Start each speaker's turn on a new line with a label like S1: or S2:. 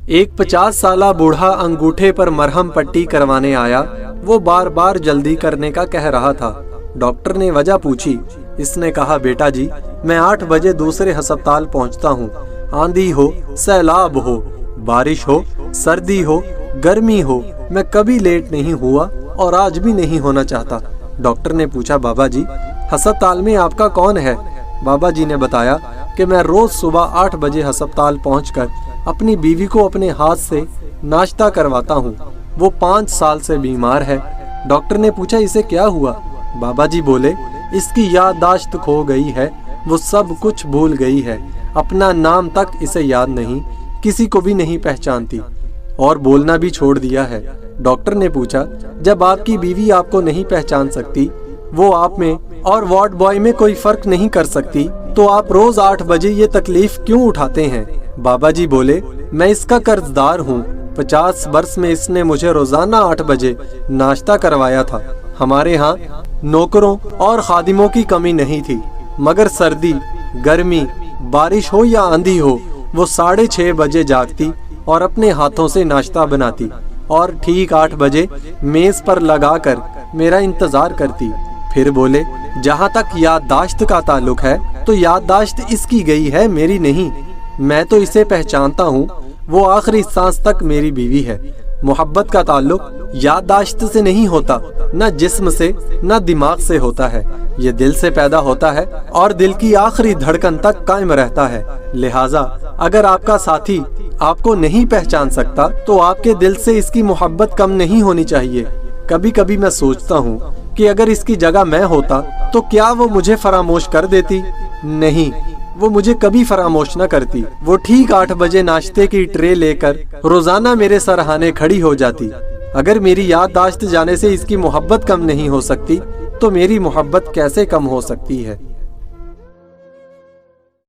S1: ایک 50 سالہ بوڑھا انگوٹھے پر مرہم پٹی کروانے آیا۔ وہ بار بار جلدی کرنے کا کہہ رہا تھا۔ ڈاکٹر نے وجہ پوچھی۔ اس نے کہا، بیٹا جی، میں 8 بجے دوسرے ہسپتال پہنچتا ہوں۔ آندھی ہو، سیلاب ہو، بارش ہو، سردی ہو، گرمی ہو، میں کبھی لیٹ نہیں ہوا اور آج بھی نہیں ہونا چاہتا۔ ڈاکٹر نے پوچھا، بابا جی، ہسپتال میں آپ کا کون ہے؟ بابا جی نے بتایا کہ میں روز صبح 8 بجے ہسپتال پہنچ کر اپنی بیوی کو اپنے ہاتھ سے ناشتہ کرواتا ہوں۔ وہ 5 سال سے بیمار ہے۔ ڈاکٹر نے پوچھا، اسے کیا ہوا؟ بابا جی بولے، اس کی یادداشت کھو گئی ہے، وہ سب کچھ بھول گئی ہے، اپنا نام تک اسے یاد نہیں، کسی کو بھی نہیں پہچانتی اور بولنا بھی چھوڑ دیا ہے۔ ڈاکٹر نے پوچھا، جب آپ کی بیوی آپ کو نہیں پہچان سکتی، وہ آپ میں اور وارڈ بوائے میں کوئی فرق نہیں کر سکتی، تو آپ روز 8 بجے یہ تکلیف کیوں اٹھاتے ہیں؟ بابا جی بولے، میں اس کا قرض دار ہوں۔ 50 برس میں اس نے مجھے روزانہ 8 بجے ناشتہ کروایا تھا۔ ہمارے ہاں نوکروں اور خادموں کی کمی نہیں تھی، مگر سردی، گرمی، بارش ہو یا آندھی ہو، وہ 6:30 بجے جاگتی اور اپنے ہاتھوں سے ناشتہ بناتی اور ٹھیک 8 بجے میز پر لگا کر میرا انتظار کرتی۔ پھر بولے، جہاں تک یادداشت کا تعلق ہے تو یادداشت اس کی گئی ہے، میری نہیں۔ میں تو اسے پہچانتا ہوں، وہ آخری سانس تک میری بیوی ہے۔ محبت کا تعلق یادداشت سے نہیں ہوتا، نہ جسم سے نہ دماغ سے ہوتا ہے، یہ دل سے پیدا ہوتا ہے اور دل کی آخری دھڑکن تک قائم رہتا ہے۔ لہٰذا اگر آپ کا ساتھی آپ کو نہیں پہچان سکتا تو آپ کے دل سے اس کی محبت کم نہیں ہونی چاہیے۔ کبھی کبھی میں سوچتا ہوں کہ اگر اس کی جگہ میں ہوتا تو کیا وہ مجھے فراموش کر دیتی؟ نہیں، وہ مجھے کبھی فراموش نہ کرتی۔ وہ ٹھیک 8 بجے ناشتے کی ٹرے لے کر روزانہ میرے سرہانے کھڑی ہو جاتی۔ اگر میری یادداشت جانے سے اس کی محبت کم نہیں ہو سکتی تو میری محبت کیسے کم ہو سکتی ہے؟